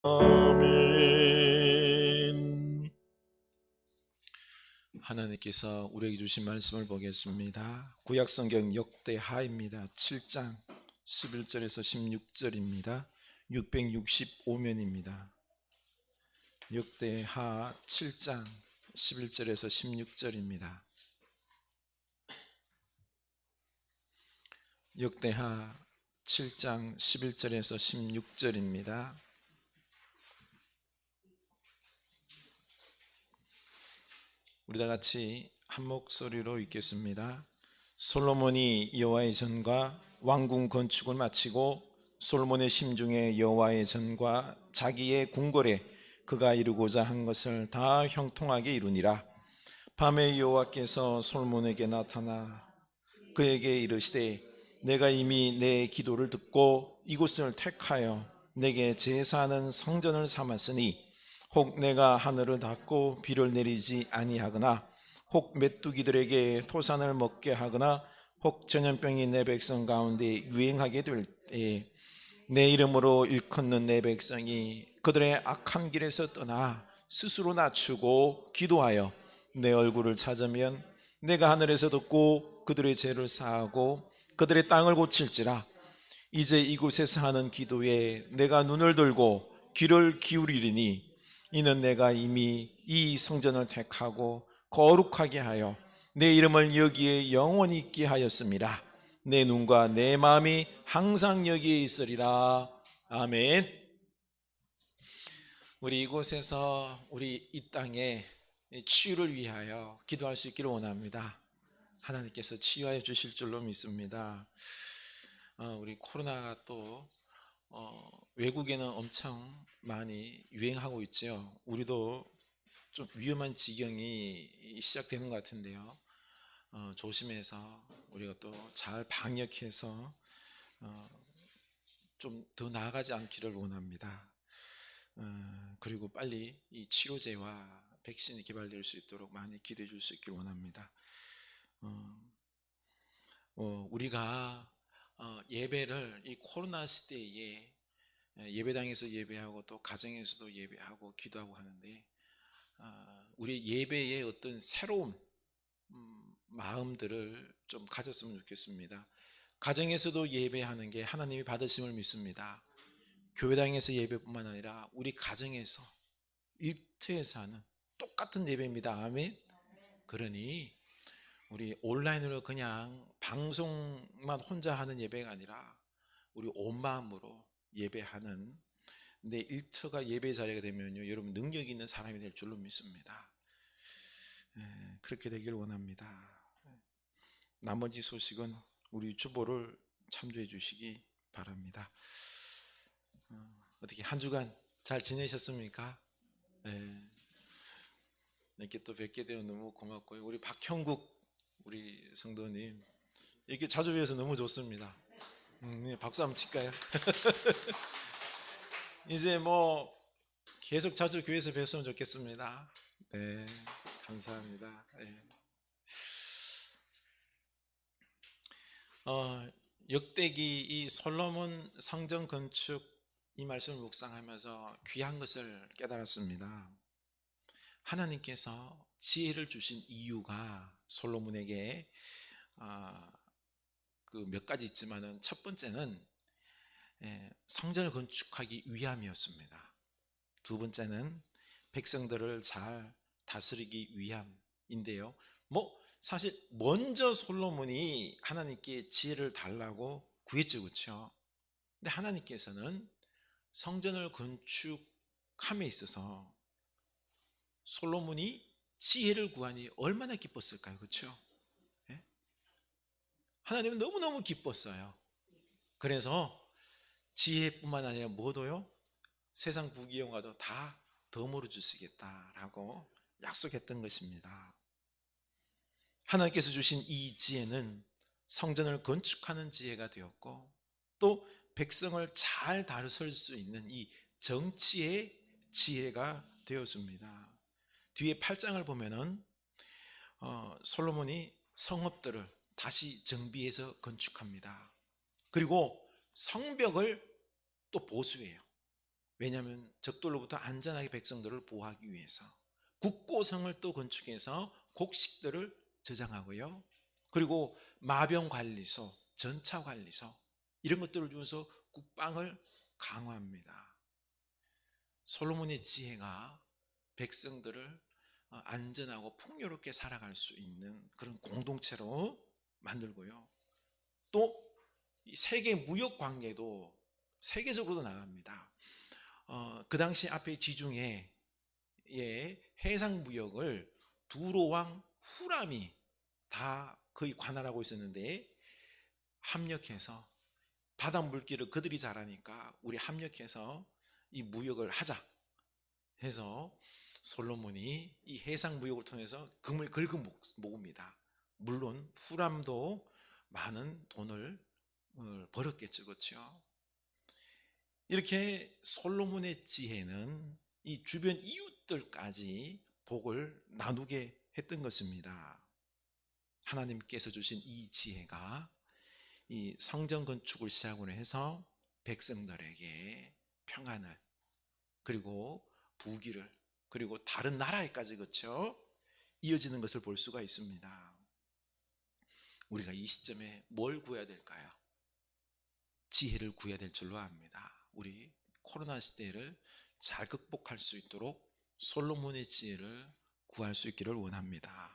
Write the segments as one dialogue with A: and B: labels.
A: 아멘. 하나님께서 우리에게 주신 말씀을 보겠습니다. 구약성경 역대하입니다. 7장 11절에서 16절입니다. 665면입니다. 역대하 7장 11절에서 16절입니다. 역대하 7장 11절에서 16절입니다. 우리 다 같이 한 목소리로 읽겠습니다. 솔로몬이 여호와의 전과 왕궁 건축을 마치고 솔로몬의 심중에 여호와의 전과 자기의 궁궐에 그가 이루고자 한 것을 다 형통하게 이루니라. 밤에 여호와께서 솔로몬에게 나타나 그에게 이르시되 내가 이미 내 기도를 듣고 이곳을 택하여 내게 제사하는 성전을 삼았으니 혹 내가 하늘을 닫고 비를 내리지 아니하거나 혹 메뚜기들에게 토산을 먹게 하거나 혹 전염병이 내 백성 가운데 유행하게 될 때에 내 이름으로 일컫는 내 백성이 그들의 악한 길에서 떠나 스스로 낮추고 기도하여 내 얼굴을 찾으면 내가 하늘에서 듣고 그들의 죄를 사하고 그들의 땅을 고칠지라. 이제 이곳에서 하는 기도에 내가 눈을 들고 귀를 기울이리니 이는 내가 이미 이 성전을 택하고 거룩하게 하여 내 이름을 여기에 영원히 있게 하였습니다. 내 눈과 내 마음이 항상 여기에 있으리라. 아멘. 우리 이곳에서 우리 이 땅에 치유를 위하여 기도할 수 있기를 원합니다. 하나님께서 치유하여 주실 줄로 믿습니다. 우리 코로나가 또 외국에는 엄청 많이 유행하고 있죠. 우리도 좀 위험한 지경이 시작되는 것 같은데요. 조심해서 우리가 또 잘 방역해서 좀 더 나아가지 않기를 원합니다. 그리고 빨리 이 치료제와 백신이 개발될 수 있도록 많이 기도해 줄 수 있길 원합니다. 우리가 예배를 이 코로나 시대에 예배당에서 예배하고 또 가정에서도 예배하고 기도하고 하는데 우리 예배의 어떤 새로운 마음들을 좀 가졌으면 좋겠습니다. 가정에서도 예배하는 게 하나님이 받으심을 믿습니다. 교회당에서 예배뿐만 아니라 우리 가정에서 일터에서 하는 똑같은 예배입니다. 아멘. 그러니 우리 온라인으로 그냥 방송만 혼자 하는 예배가 아니라 우리 온 마음으로 예배하는 내 일터가 예배 자리가 되면요, 여러분 능력 있는 사람이 될 줄로 믿습니다. 그렇게 되길 원합니다. 나머지 소식은 우리 주보를 참조해 주시기 바랍니다. 어떻게 한 주간 잘 지내셨습니까? 이렇게 또 뵙게 되어 너무 고맙고요. 우리 박형국 우리 성도님 이렇게 자주 뵈서 너무 좋습니다. 박수 한번 칠까요? 이제 뭐 계속 자주 교회에서 뵀으면 좋겠습니다. 네, 감사합니다. 네. 역대기 이 솔로몬 성전 건축 이 말씀을 묵상하면서 귀한 것을 깨달았습니다. 하나님께서 지혜를 주신 이유가 솔로몬에게 그 몇 가지 있지만은 첫 번째는 성전을 건축하기 위함이었습니다. 두 번째는 백성들을 잘 다스리기 위함인데요. 뭐 사실 먼저 솔로몬이 하나님께 지혜를 달라고 구했죠, 그렇죠? 근데 하나님께서는 성전을 건축함에 있어서 솔로몬이 지혜를 구하니 얼마나 기뻤을까요, 그렇죠? 하나님은 너무너무 기뻤어요. 그래서 지혜뿐만 아니라 뭐도요? 세상 부귀영화도 다 덤으로 주시겠다라고 약속했던 것입니다. 하나님께서 주신 이 지혜는 성전을 건축하는 지혜가 되었고 또 백성을 잘 다스릴 수 있는 이 정치의 지혜가 되었습니다. 뒤에 8장을 보면은 솔로몬이 성읍들을 다시 정비해서 건축합니다. 그리고 성벽을 또 보수해요. 왜냐하면 적들로부터 안전하게 백성들을 보호하기 위해서 국고성을 또 건축해서 곡식들을 저장하고요. 그리고 마병관리소, 전차관리소 이런 것들을 주면서 국방을 강화합니다. 솔로몬의 지혜가 백성들을 안전하고 풍요롭게 살아갈 수 있는 그런 공동체로 만들고요. 또 세계 무역 관계도 세계적으로도 나갑니다. 그 당시 앞에 지중해 해상 무역을 두로왕 후람이 다 거의 관할하고 있었는데 합력해서 바다 물길을 그들이 잘하니까 우리 합력해서 이 무역을 하자 해서 솔로몬이 이 해상 무역을 통해서 금을 긁어 모읍니다. 물론 후람도 많은 돈을 벌었겠죠, 그렇죠? 이렇게 솔로몬의 지혜는 이 주변 이웃들까지 복을 나누게 했던 것입니다. 하나님께서 주신 이 지혜가 이 성전 건축을 시작으로 해서 백성들에게 평안을, 그리고 부귀를, 그리고 다른 나라에까지 그렇죠? 이어지는 것을 볼 수가 있습니다. 우리가 이 시점에 뭘 구해야 될까요? 지혜를 구해야 될 줄로 압니다. 우리 코로나 시대를 잘 극복할 수 있도록 솔로몬의 지혜를 구할 수 있기를 원합니다.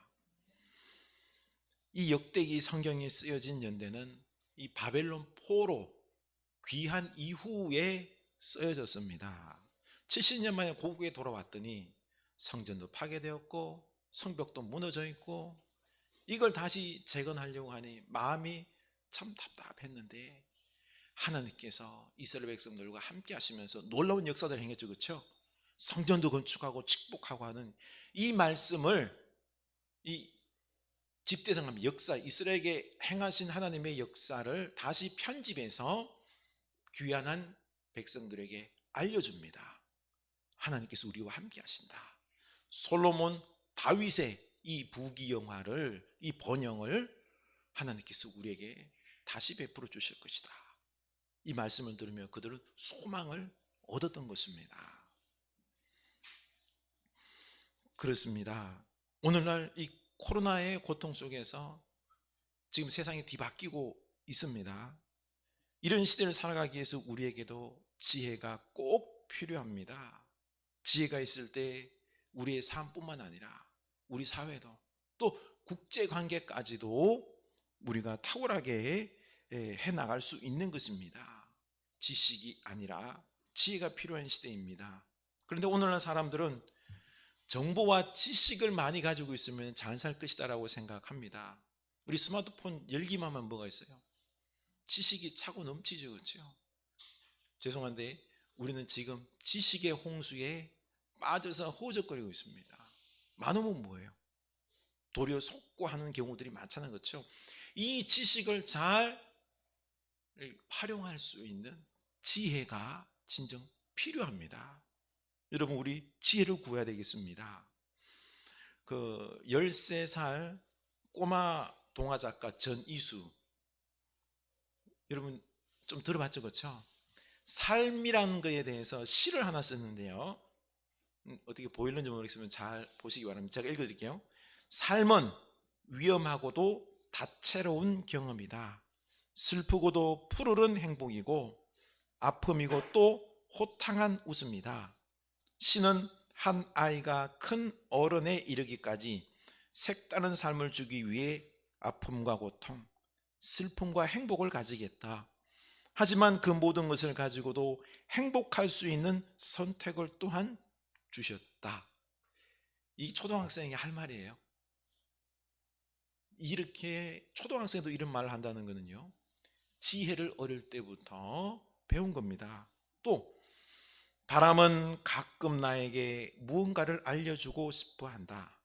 A: 이 역대기 성경이 쓰여진 연대는 이 바벨론 포로 귀한 이후에 쓰여졌습니다. 70년 만에 고국에 돌아왔더니 성전도 파괴되었고 성벽도 무너져 있고 이걸 다시 재건하려고 하니 마음이 참 답답했는데 하나님께서 이스라엘 백성들과 함께 하시면서 놀라운 역사들을 행했죠, 그렇죠? 성전도 건축하고 축복하고 하는 이 말씀을 이 집대성함 역사, 이스라엘에게 행하신 하나님의 역사를 다시 편집해서 귀환한 백성들에게 알려줍니다. 하나님께서 우리와 함께 하신다. 솔로몬 다윗의 이 부귀영화를, 이 번영을 하나님께서 우리에게 다시 베풀어 주실 것이다. 이 말씀을 들으며 그들은 소망을 얻었던 것입니다. 그렇습니다. 오늘날 이 코로나의 고통 속에서 지금 세상이 뒤바뀌고 있습니다. 이런 시대를 살아가기 위해서 우리에게도 지혜가 꼭 필요합니다. 지혜가 있을 때 우리의 삶뿐만 아니라 우리 사회도 또 국제관계까지도 우리가 탁월하게 해나갈 수 있는 것입니다. 지식이 아니라 지혜가 필요한 시대입니다. 그런데 오늘날 사람들은 정보와 지식을 많이 가지고 있으면 잘 살 것이다 라고 생각합니다. 우리 스마트폰 열기만 하면 뭐가 있어요? 지식이 차고 넘치죠, 그렇죠? 죄송한데 우리는 지금 지식의 홍수에 빠져서 허우적거리고 있습니다. 많으면 뭐예요? 도리어 속고하는 경우들이 많잖아요, 그렇죠? 이 지식을 잘 활용할 수 있는 지혜가 진정 필요합니다. 여러분, 우리 지혜를 구해야 되겠습니다. 그 13살 꼬마 동화 작가 전이수, 여러분 좀 들어봤죠, 그렇죠? 삶이라는 것에 대해서 시를 하나 썼는데요. 어떻게 보이는지 모르겠으면 잘 보시기 바랍니다. 제가 읽어드릴게요. 삶은 위험하고도 다채로운 경험이다. 슬프고도 푸르른 행복이고 아픔이고 또 호탕한 웃음이다. 시는 한 아이가 큰 어른에 이르기까지 색다른 삶을 주기 위해 아픔과 고통, 슬픔과 행복을 가지겠다. 하지만 그 모든 것을 가지고도 행복할 수 있는 선택을 또한 주셨다. 이 초등학생이 할 말이에요. 이렇게 초등학생도 이런 말을 한다는 것은요, 지혜를 어릴 때부터 배운 겁니다. 또 바람은 가끔 나에게 무언가를 알려주고 싶어 한다.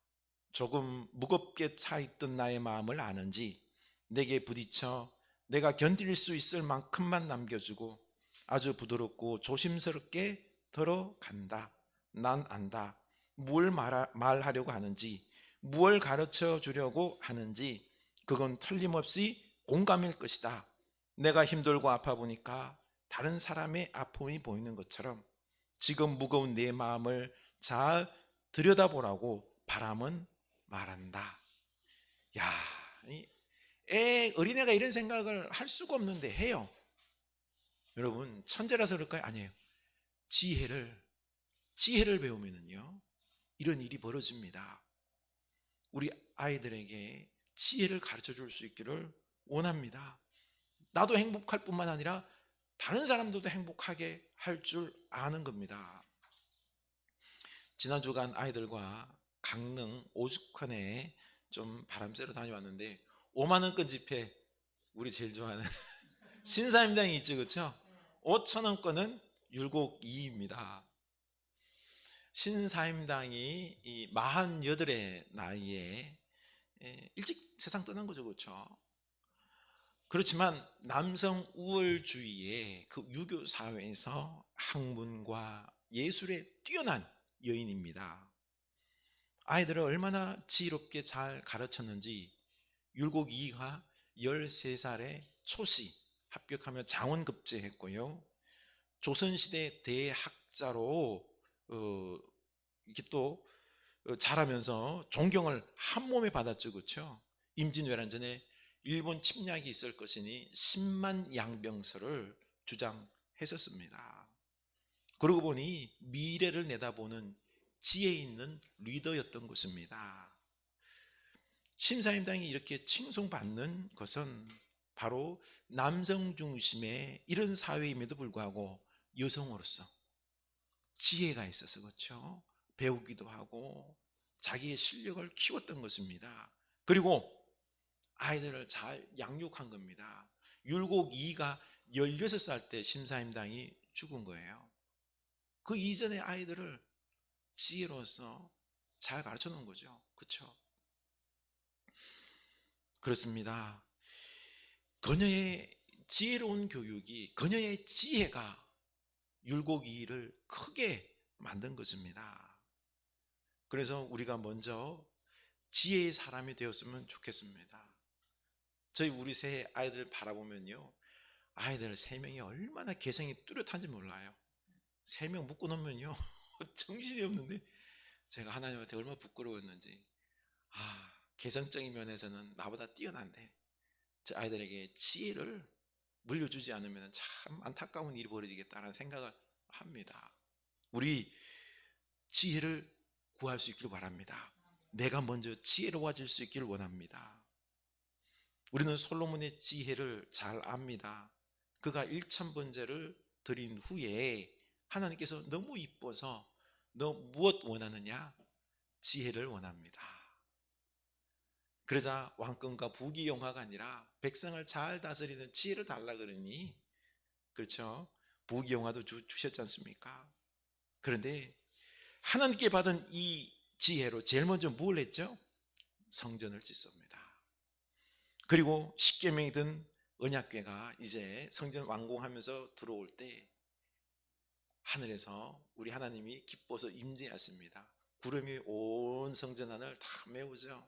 A: 조금 무겁게 차있던 나의 마음을 아는지 내게 부딪혀 내가 견딜 수 있을 만큼만 남겨주고 아주 부드럽고 조심스럽게 들어간다. 난 안다. 뭘 말하려고 하는지, 무엇을 가르쳐 주려고 하는지 그건 틀림없이 공감일 것이다. 내가 힘들고 아파 보니까 다른 사람의 아픔이 보이는 것처럼 지금 무거운 내 마음을 잘 들여다보라고 바람은 말한다. 야, 어린애가 이런 생각을 할 수가 없는데 해요. 여러분, 천재라서 그럴까요? 아니에요. 지혜를 배우면은요, 이런 일이 벌어집니다. 우리 아이들에게 지혜를 가르쳐 줄 수 있기를 원합니다. 나도 행복할 뿐만 아니라 다른 사람들도 행복하게 할 줄 아는 겁니다. 지난 주간 아이들과 강릉 오죽헌에 좀 바람 쐬러 다녀왔는데 5만 원권 지폐, 우리 제일 좋아하는 신사임당이 있죠, 그렇죠? 5천 원권은 율곡이입니다. 신사임당이 이 48의 나이에 일찍 세상 떠난 거죠, 그렇죠? 그렇지만 남성 우월주의의 그 유교 사회에서 학문과 예술에 뛰어난 여인입니다. 아이들을 얼마나 지혜롭게 잘 가르쳤는지 율곡 이이가 13살에 초시 합격하며 장원급제했고요, 조선시대 대학자로 이렇게 또 자라면서 존경을 한 몸에 받았죠, 그렇죠? 임진왜란전에 일본 침략이 있을 것이니 10만 양병설을 주장했었습니다. 그러고 보니 미래를 내다보는 지혜 있는 리더였던 것입니다. 신사임당이 이렇게 칭송받는 것은 바로 남성 중심의 이런 사회임에도 불구하고 여성으로서 지혜가 있어서 그렇죠? 배우기도 하고 자기의 실력을 키웠던 것입니다. 그리고 아이들을 잘 양육한 겁니다. 율곡 이이가 16살 때 신사임당이 죽은 거예요. 그 이전의 아이들을 지혜로서 잘 가르쳐 놓은 거죠, 그렇죠? 그렇습니다. 그녀의 지혜로운 교육이, 그녀의 지혜가 율곡 이이를 크게 만든 것입니다. 그래서 우리가 먼저 지혜의 사람이 되었으면 좋겠습니다. 우리 새 아이들 바라보면요, 아이들 3명이 얼마나 개성이 뚜렷한지 몰라요. 3명 묶어 놓으면요 정신이 없는데 제가 하나님한테 얼마나 부끄러웠는지. 개성적인 면에서는 나보다 뛰어난데 저 아이들에게 지혜를 물려주지 않으면 참 안타까운 일이 벌어지겠다는 생각을 합니다. 우리 지혜를 구할 수 있기를 바랍니다. 내가 먼저 지혜로워질 수 있기를 원합니다. 우리는 솔로몬의 지혜를 잘 압니다. 그가 1000번제를 드린 후에 하나님께서 너무 이뻐서 너 무엇 원하느냐? 지혜를 원합니다. 그러자 왕권과 부귀영화가 아니라 백성을 잘 다스리는 지혜를 달라 그러니, 그렇죠? 부귀영화도 주셨지 않습니까? 그런데 하나님께 받은 이 지혜로 제일 먼저 뭘 했죠? 성전을 짓습니다. 그리고 십계명이든 언약궤가 이제 성전 완공하면서 들어올 때 하늘에서 우리 하나님이 기뻐서 임재하십니다. 구름이 온 성전 안을 다 메우죠.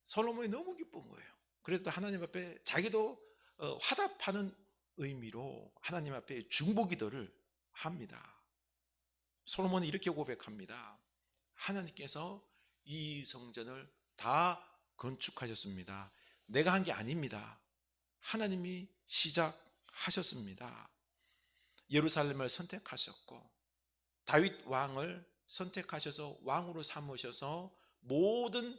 A: 솔로몬이 너무 기쁜 거예요. 그래서 하나님 앞에 자기도 화답하는 의미로 하나님 앞에 중보기도를 합니다. 솔로몬이 이렇게 고백합니다. 하나님께서 이 성전을 다 건축하셨습니다. 내가 한 게 아닙니다. 하나님이 시작하셨습니다. 예루살렘을 선택하셨고 다윗 왕을 선택하셔서 왕으로 삼으셔서 모든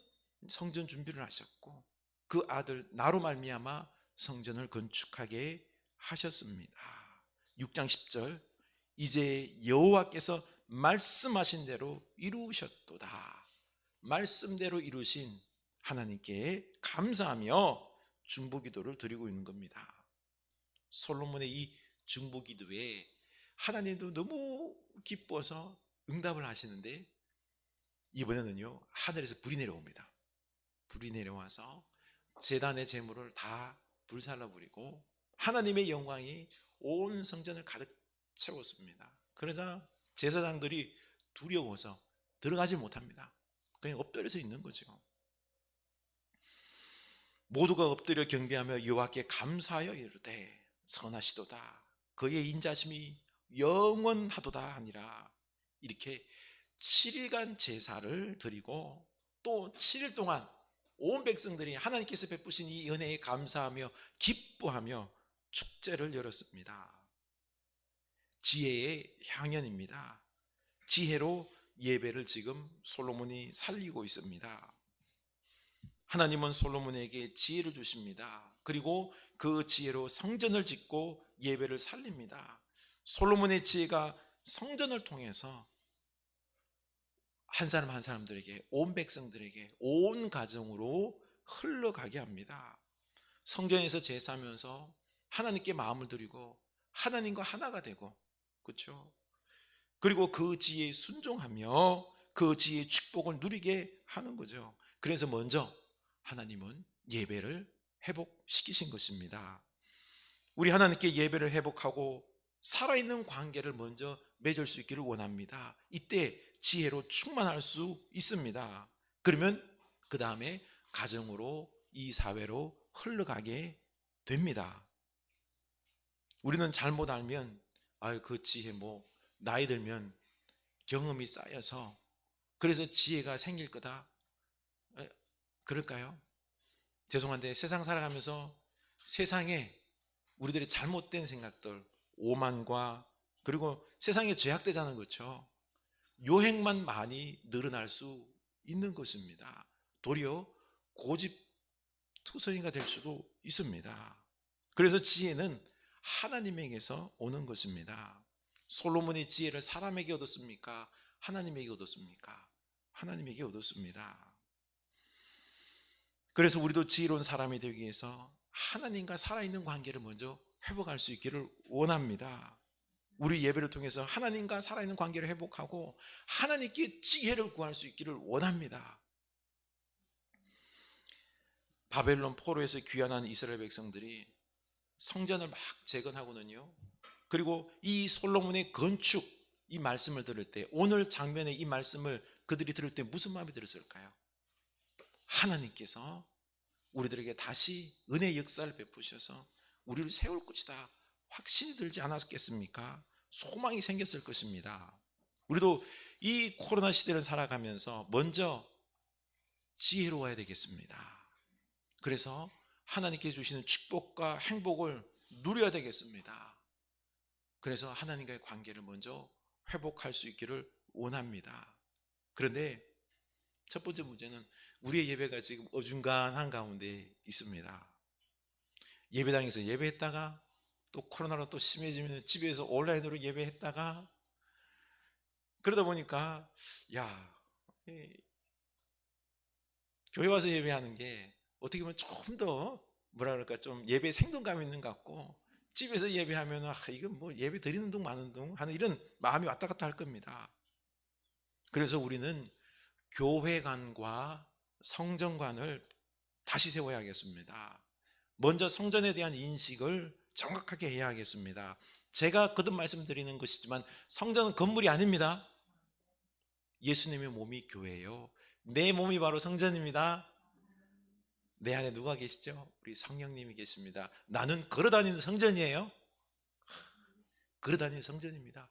A: 성전 준비를 하셨고 그 아들 나로 말미암아 성전을 건축하게 하셨습니다. 6장 10절, 이제 여호와께서 말씀하신 대로 이루셨도다. 말씀대로 이루신 하나님께 감사하며 중보기도를 드리고 있는 겁니다. 솔로몬의 이 중보기도에 하나님도 너무 기뻐서 응답을 하시는데 이번에는요, 하늘에서 불이 내려옵니다. 불이 내려와서 제단의 제물을 다 불살라 버리고 하나님의 영광이 온 성전을 가득 채웠습니다. 그러자 제사장들이 두려워서 들어가지 못합니다. 그냥 엎드려서 있는 거죠. 모두가 엎드려 경배하며 여호와께 감사하여 이르되 선하시도다. 그의 인자심이 영원하도다 하니라. 이렇게 7일간 제사를 드리고 또 7일 동안 온 백성들이 하나님께서 베푸신 이 은혜에 감사하며 기뻐하며 축제를 열었습니다. 지혜의 향연입니다. 지혜로 예배를 지금 솔로몬이 살리고 있습니다. 하나님은 솔로몬에게 지혜를 주십니다. 그리고 그 지혜로 성전을 짓고 예배를 살립니다. 솔로몬의 지혜가 성전을 통해서 한 사람 한 사람들에게, 온 백성들에게, 온 가정으로 흘러가게 합니다. 성전에서 제사하면서 하나님께 마음을 드리고 하나님과 하나가 되고, 그렇죠? 그리고 그 지혜에 순종하며 그 지혜의 축복을 누리게 하는 거죠. 그래서 먼저 하나님은 예배를 회복시키신 것입니다. 우리 하나님께 예배를 회복하고 살아있는 관계를 먼저 맺을 수 있기를 원합니다. 이때 지혜로 충만할 수 있습니다. 그러면 그 다음에 가정으로, 이 사회로 흘러가게 됩니다. 우리는 잘못 알면 그 지혜 나이 들면 경험이 쌓여서 그래서 지혜가 생길 거다, 그럴까요? 죄송한데 세상 살아가면서 세상에 우리들의 잘못된 생각들, 오만과 그리고 세상에 죄악되자는 거죠. 요행만 많이 늘어날 수 있는 것입니다. 도리어 고집투성이가 될 수도 있습니다. 그래서 지혜는 하나님에게서 오는 것입니다. 솔로몬이 지혜를 사람에게 얻었습니까? 하나님에게 얻었습니까? 하나님에게 얻었습니다. 그래서 우리도 지혜로운 사람이 되기 위해서 하나님과 살아있는 관계를 먼저 회복할 수 있기를 원합니다. 우리 예배를 통해서 하나님과 살아있는 관계를 회복하고 하나님께 지혜를 구할 수 있기를 원합니다. 바벨론 포로에서 귀환한 이스라엘 백성들이 성전을 막 재건하고는요, 그리고 이 솔로몬의 건축, 이 말씀을 들을 때, 오늘 장면의 이 말씀을 그들이 들을 때 무슨 마음이 들었을까요? 하나님께서 우리들에게 다시 은혜의 역사를 베푸셔서 우리를 세울 것이다 확신이 들지 않았겠습니까? 소망이 생겼을 것입니다. 우리도 이 코로나 시대를 살아가면서 먼저 지혜로워야 되겠습니다. 그래서 하나님께 주시는 축복과 행복을 누려야 되겠습니다. 그래서 하나님과의 관계를 먼저 회복할 수 있기를 원합니다. 그런데 첫 번째 문제는 우리의 예배가 지금 어중간한 가운데 있습니다. 예배당에서 예배했다가 또 코로나로 또 심해지면 집에서 온라인으로 예배했다가, 그러다 보니까 교회 와서 예배하는 게 어떻게 보면 조금 더 좀 예배 생동감 있는 것 같고, 집에서 예배하면 이건 예배 드리는 둥 마는 둥 하는 이런 마음이 왔다 갔다 할 겁니다. 그래서 우리는 교회관과 성전관을 다시 세워야겠습니다. 먼저 성전에 대한 인식을 정확하게 해야 하겠습니다. 제가 거듭 말씀드리는 것이지만 성전은 건물이 아닙니다. 예수님의 몸이 교회예요. 내 몸이 바로 성전입니다. 내 안에 누가 계시죠? 우리 성령님이 계십니다. 나는 걸어다니는 성전이에요. 걸어다니는 성전입니다.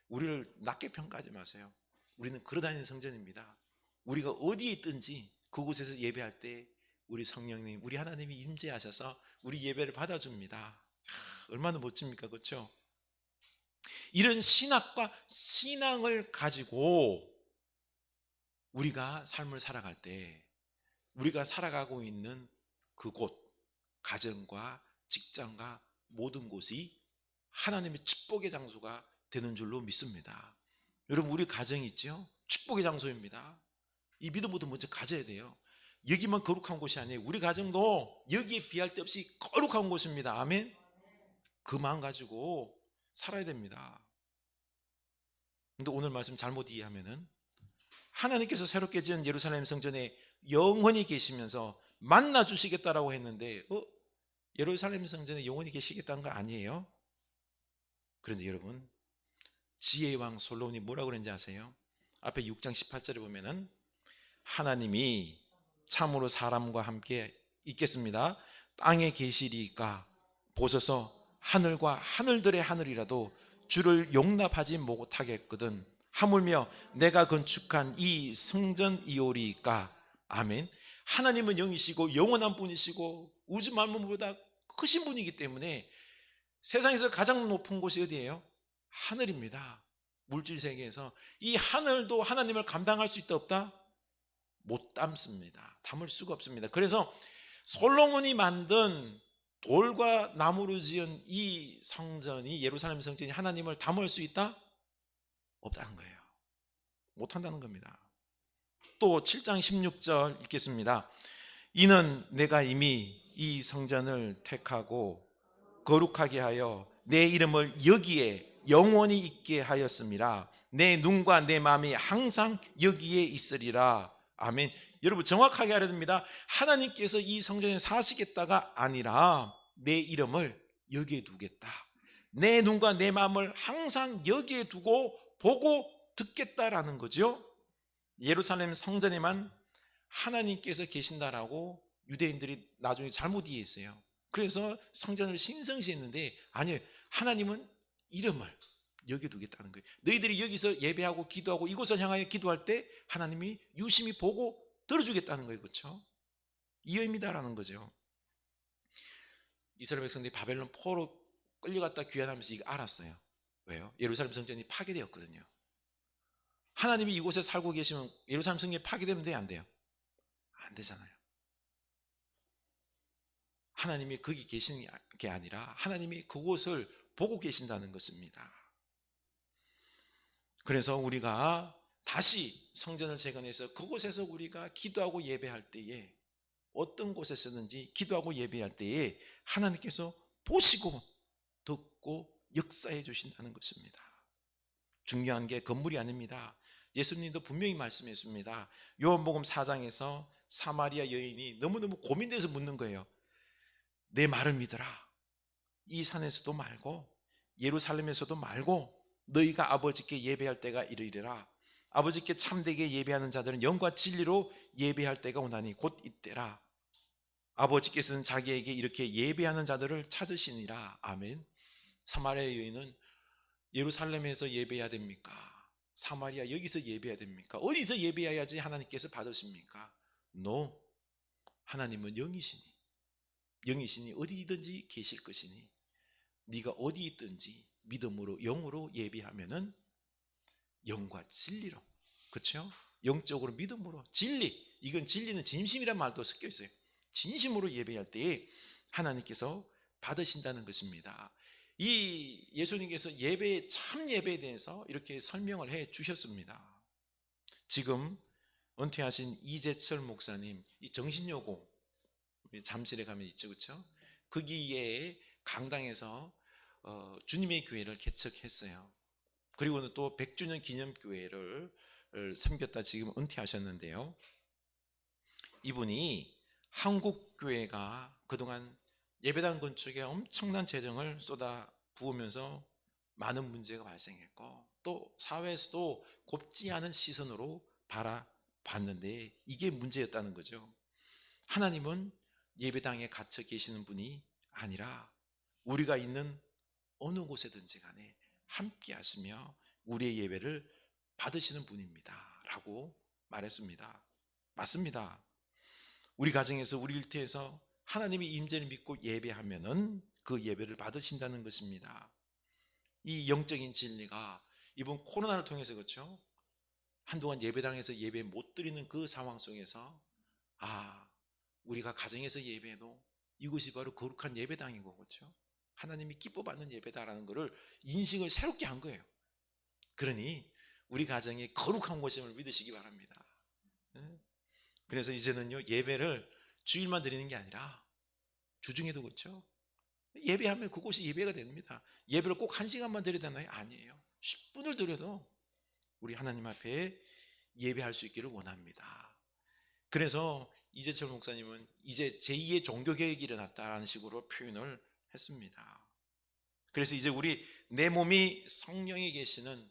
A: 우리를 낮게 평가하지 마세요. 우리는 걸어다니는 성전입니다. 우리가 어디에 있든지 그곳에서 예배할 때 우리 성령님, 우리 하나님이 임재하셔서 우리 예배를 받아줍니다. 얼마나 멋집니까? 그렇죠? 이런 신학과 신앙을 가지고 우리가 삶을 살아갈 때 우리가 살아가고 있는 그곳, 가정과 직장과 모든 곳이 하나님의 축복의 장소가 되는 줄로 믿습니다. 여러분, 우리 가정이 있죠? 축복의 장소입니다. 이 믿음부터 먼저 가져야 돼요. 여기만 거룩한 곳이 아니에요. 우리 가정도 여기에 비할 데 없이 거룩한 곳입니다. 아멘. 그 마음 가지고 살아야 됩니다. 근데 오늘 말씀 잘못 이해하면은 하나님께서 새롭게 지은 예루살렘 성전에 영원히 계시면서 만나 주시겠다라고 했는데 예루살렘 성전에 영원히 계시겠다는 거 아니에요? 그런데 여러분, 지혜의 왕 솔로몬이 뭐라고 그랬는지 아세요? 앞에 6장 18절에 보면은 하나님이 참으로 사람과 함께 있겠습니다. 땅에 계시리까 보소서 하늘과 하늘들의 하늘이라도 주를 용납하지 못하겠거든. 하물며 내가 건축한 이 성전이오리까. 아멘. 하나님은 영이시고 영원한 분이시고 우주 만물보다 크신 분이기 때문에 세상에서 가장 높은 곳이 어디예요? 하늘입니다. 물질 세계에서 이 하늘도 하나님을 감당할 수 있다 없다? 못 담습니다. 담을 수가 없습니다. 그래서 솔로몬이 만든 돌과 나무로 지은 이 성전이, 예루살렘 성전이 하나님을 담을 수 있다? 없다는 거예요. 못한다는 겁니다. 또 7장 16절 읽겠습니다. 이는 내가 이미 이 성전을 택하고 거룩하게 하여 내 이름을 여기에 영원히 있게 하였음이라. 내 눈과 내 마음이 항상 여기에 있으리라. 아멘. 여러분 정확하게 알아야 됩니다. 하나님께서 이 성전에 사시겠다가 아니라 내 이름을 여기에 두겠다. 내 눈과 내 마음을 항상 여기에 두고 보고 듣겠다라는 거죠. 예루살렘 성전에만 하나님께서 계신다라고 유대인들이 나중에 잘못 이해했어요. 그래서 성전을 신성시했는데 아니에요. 하나님은 이름을 여기에 두겠다는 거예요. 너희들이 여기서 예배하고 기도하고 이곳을 향하여 기도할 때 하나님이 유심히 보고 들어주겠다는 거예요. 그렇죠? 이 의미다라는 거죠. 이스라엘 백성들이 바벨론 포로 끌려갔다 귀환하면서 이거 알았어요. 왜요? 예루살렘 성전이 파괴되었거든요. 하나님이 이곳에 살고 계시면 예루살렘 성전이 파괴되면 돼요? 안 돼요? 안 되잖아요. 하나님이 거기 계시는 게 아니라 하나님이 그곳을 보고 계신다는 것입니다. 그래서 우리가 다시 성전을 재건해서 그곳에서 우리가 기도하고 예배할 때에 어떤 곳에서든지 기도하고 예배할 때에 하나님께서 보시고 듣고 역사해 주신다는 것입니다. 중요한 게 건물이 아닙니다. 예수님도 분명히 말씀했습니다. 요한복음 4장에서 사마리아 여인이 너무너무 고민돼서 묻는 거예요. 내 말을 믿어라. 이 산에서도 말고 예루살렘에서도 말고 너희가 아버지께 예배할 때가 이르리라. 아버지께 참되게 예배하는 자들은 영과 진리로 예배할 때가 오나니 곧 이때라. 아버지께서는 자기에게 이렇게 예배하는 자들을 찾으시니라. 아멘. 사마리아 여인은 예루살렘에서 예배해야 됩니까? 사마리아 여기서 예배해야 됩니까? 어디서 예배해야지 하나님께서 받으십니까? No. 하나님은 영이시니 어디든지 계실 것이니 네가 어디 있든지 믿음으로 영으로 예배하면은 영과 진리로, 그렇죠? 영적으로 믿음으로 진리, 이건 진리는 진심이란 말도 섞여 있어요. 진심으로 예배할 때에 하나님께서 받으신다는 것입니다. 이 예수님께서 참 예배에 대해서 이렇게 설명을 해 주셨습니다. 지금 은퇴하신 이재철 목사님, 이 정신여고 잠실에 가면 있죠, 그렇죠? 거기에 강당에서 주님의 교회를 개척했어요. 그리고는 또 100주년 기념교회를 섬겼다 지금 은퇴하셨는데요. 이분이 한국 교회가 그동안 예배당 건축에 엄청난 재정을 쏟아 부으면서 많은 문제가 발생했고 또 사회에서도 곱지 않은 시선으로 바라봤는데 이게 문제였다는 거죠. 하나님은 예배당에 갇혀 계시는 분이 아니라 우리가 있는 어느 곳에든지 간에 함께 하시며 우리의 예배를 받으시는 분입니다 라고 말했습니다. 맞습니다. 우리 가정에서 우리 일터에서 하나님의 임재를 믿고 예배하면은 그 예배를 받으신다는 것입니다. 이 영적인 진리가 이번 코로나를 통해서 그렇죠? 한동안 예배당에서 예배 못 드리는 그 상황 속에서 우리가 가정에서 예배해도 이것이 바로 거룩한 예배당이고 그렇죠? 하나님이 기뻐받는 예배다라는 것을 인식을 새롭게 한 거예요. 그러니 우리 가정이 거룩한 곳임을 믿으시기 바랍니다. 그래서 이제는요 예배를 주일만 드리는 게 아니라 주중에도 그렇죠? 예배하면 그곳이 예배가 됩니다. 예배를 꼭 1시간만 드려야 되나요? 아니에요. 10분을 드려도 우리 하나님 앞에 예배할 수 있기를 원합니다. 그래서 이재철 목사님은 이제 제2의 종교개혁이 일어났다는 식으로 표현을 했습니다. 그래서 이제 우리 내 몸이 성령이 계시는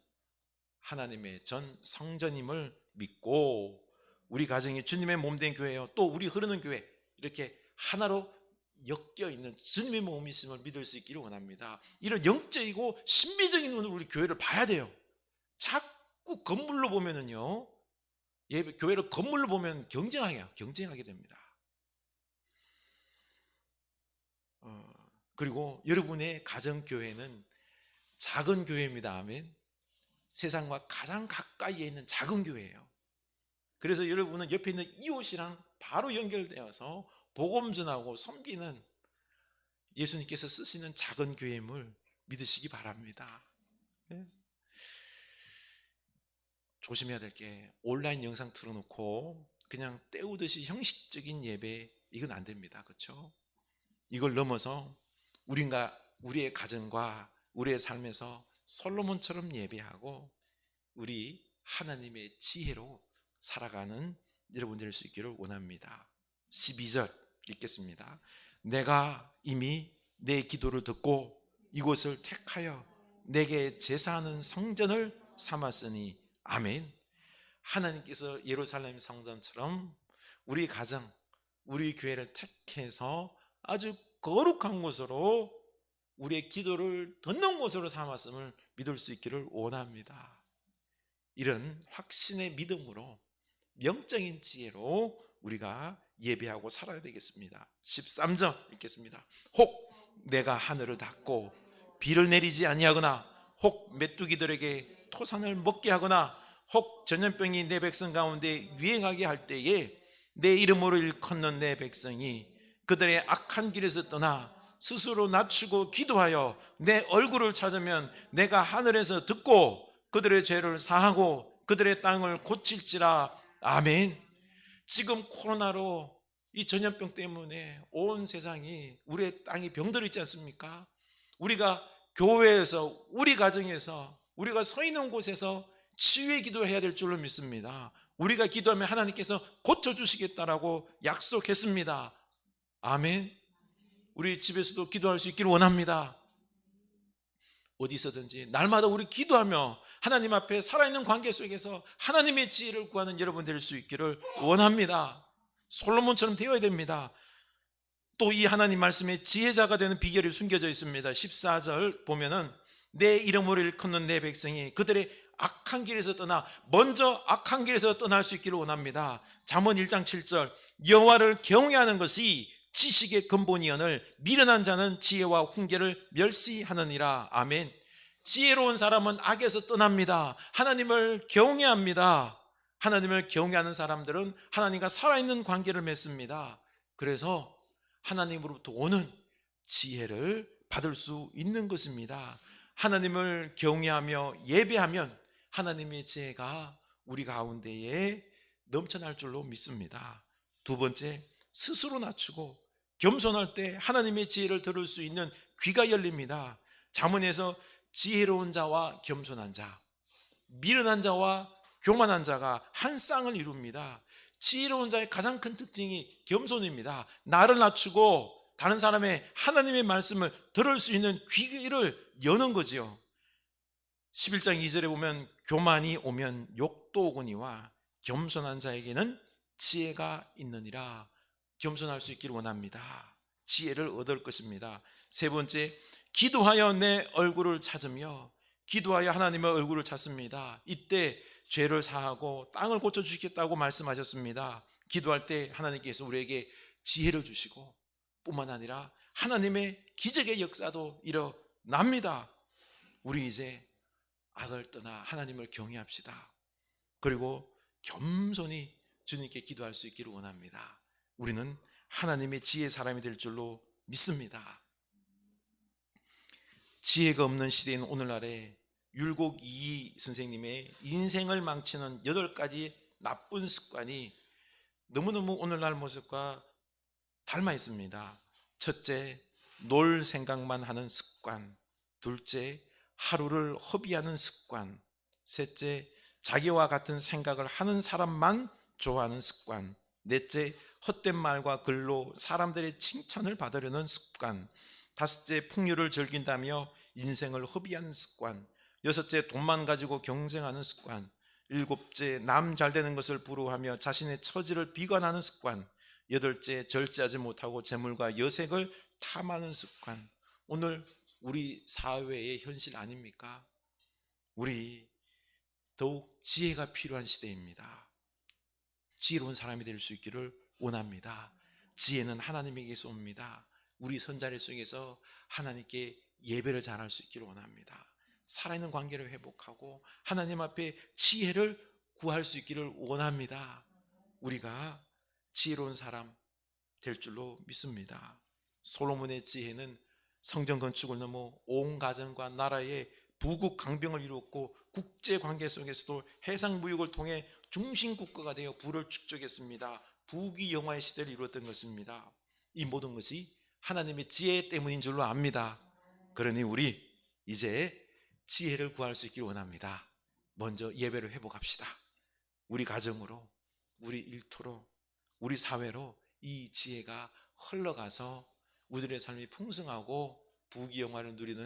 A: 하나님의 전 성전임을 믿고 우리 가정이 주님의 몸된 교회요 또 우리 흐르는 교회 이렇게 하나로 엮여 있는 주님의 몸이 있음을 믿을 수 있기를 원합니다. 이런 영적이고 신비적인 눈으로 우리 교회를 봐야 돼요. 자꾸 건물로 보면은요, 교회를 건물로 보면 경쟁하게 됩니다. 그리고 여러분의 가정교회는 작은 교회입니다. 아멘. 세상과 가장 가까이에 있는 작은 교회예요. 그래서 여러분은 옆에 있는 이웃이랑 바로 연결되어서 복음 전하고 섬기는 예수님께서 쓰시는 작은 교회임을 믿으시기 바랍니다. 조심해야 될 게, 온라인 영상 틀어놓고 그냥 때우듯이 형식적인 예배, 이건 안 됩니다. 그렇죠? 이걸 넘어서 우리의 가정과 우리의 삶에서 솔로몬처럼 예배하고 우리 하나님의 지혜로 살아가는 여러분 될 수 있기를 원합니다. 12절 읽겠습니다. 내가 이미 내 기도를 듣고 이곳을 택하여 내게 제사하는 성전을 삼았으니 아멘. 하나님께서 예루살렘 성전처럼 우리 가정, 우리 교회를 택해서 아주 거룩한 곳으로 우리의 기도를 듣는 곳으로 삼았음을 믿을 수 있기를 원합니다. 이런 확신의 믿음으로, 영적인 지혜로 우리가 예배하고 살아야 되겠습니다. 13절 읽겠습니다. 혹 내가 하늘을 닫고 비를 내리지 아니하거나, 혹 메뚜기들에게 토산을 먹게 하거나, 혹 전염병이 내 백성 가운데 유행하게 할 때에 내 이름으로 일컫는 내 백성이 그들의 악한 길에서 떠나 스스로 낮추고 기도하여 내 얼굴을 찾으면 내가 하늘에서 듣고 그들의 죄를 사하고 그들의 땅을 고칠지라. 아멘. 지금 코로나로 이 전염병 때문에 온 세상이, 우리의 땅이 병들어 있지 않습니까? 우리가 교회에서, 우리 가정에서, 우리가 서 있는 곳에서 치유의 기도를 해야 될 줄로 믿습니다. 우리가 기도하면 하나님께서 고쳐주시겠다라고 약속했습니다. 아멘. 우리 집에서도 기도할 수 있기를 원합니다. 어디서든지 날마다 우리 기도하며 하나님 앞에 살아있는 관계 속에서 하나님의 지혜를 구하는 여러분 될 수 있기를 원합니다. 솔로몬처럼 되어야 됩니다. 또 이 하나님 말씀에 지혜자가 되는 비결이 숨겨져 있습니다. 14절 보면은 내 이름으로 일컫는 내 백성이 그들의 악한 길에서 떠나, 먼저 악한 길에서 떠날 수 있기를 원합니다. 잠언 1장 7절 여호와를 경외하는 것이 지식의 근본이언을 미련한 자는 지혜와 훈계를 멸시하느니라. 아멘. 지혜로운 사람은 악에서 떠납니다. 하나님을 경외합니다. 하나님을 경외하는 사람들은 하나님과 살아있는 관계를 맺습니다. 그래서 하나님으로부터 오는 지혜를 받을 수 있는 것입니다. 하나님을 경외하며 예배하면 하나님의 지혜가 우리 가운데에 넘쳐날 줄로 믿습니다. 두 번째, 스스로 낮추고 겸손할 때 하나님의 지혜를 들을 수 있는 귀가 열립니다. 잠언에서 지혜로운 자와 겸손한 자, 미련한 자와 교만한 자가 한 쌍을 이룹니다. 지혜로운 자의 가장 큰 특징이 겸손입니다. 나를 낮추고 다른 사람의 하나님의 말씀을 들을 수 있는 귀를 여는 거지요. 11장 2절에 보면 교만이 오면 욕도 오거니와 겸손한 자에게는 지혜가 있느니라. 겸손할 수 있기를 원합니다. 지혜를 얻을 것입니다. 세 번째, 기도하여 내 얼굴을 찾으며, 기도하여 하나님의 얼굴을 찾습니다. 이때 죄를 사하고 땅을 고쳐주시겠다고 말씀하셨습니다. 기도할 때 하나님께서 우리에게 지혜를 주시고 뿐만 아니라 하나님의 기적의 역사도 일어납니다. 우리 이제 악을 떠나 하나님을 경외합시다. 그리고 겸손히 주님께 기도할 수 있기를 원합니다. 우리는 하나님의 지혜 사람이 될 줄로 믿습니다. 지혜가 없는 시대인 오늘날에 율곡 이희 선생님의 인생을 망치는 8가지 나쁜 습관이 너무너무 오늘날 모습과 닮아 있습니다. 첫째, 놀 생각만 하는 습관. 둘째, 하루를 허비하는 습관. 셋째, 자기와 같은 생각을 하는 사람만 좋아하는 습관. 넷째, 헛된 말과 글로 사람들의 칭찬을 받으려는 습관. 다섯째, 풍류를 즐긴다며 인생을 허비하는 습관. 여섯째, 돈만 가지고 경쟁하는 습관. 일곱째, 남 잘 되는 것을 부러워하며 자신의 처지를 비관하는 습관. 여덟째, 절제하지 못하고 재물과 여색을 탐하는 습관. 오늘 우리 사회의 현실 아닙니까? 우리 더욱 지혜가 필요한 시대입니다. 지혜로운 사람이 될 수 있기를 원합니다. 지혜는 하나님에게서 옵니다. 우리 선자리 속에서 하나님께 예배를 잘할 수 있기를 원합니다. 살아있는 관계를 회복하고 하나님 앞에 지혜를 구할 수 있기를 원합니다. 우리가 지혜로운 사람 될 줄로 믿습니다. 솔로몬의 지혜는 성전 건축을 넘어 온 가정과 나라의 부국 강병을 이루었고 국제관계 속에서도 해상무역을 통해 중심국가가 되어 부를 축적했습니다. 부귀영화의 시대를 이루었던 것입니다. 이 모든 것이 하나님의 지혜 때문인 줄로 압니다. 그러니 우리 이제 지혜를 구할 수 있기를 원합니다. 먼저 예배를 회복합시다. 우리 가정으로, 우리 일터로, 우리 사회로 이 지혜가 흘러가서 우리들의 삶이 풍성하고 부귀영화를 누리는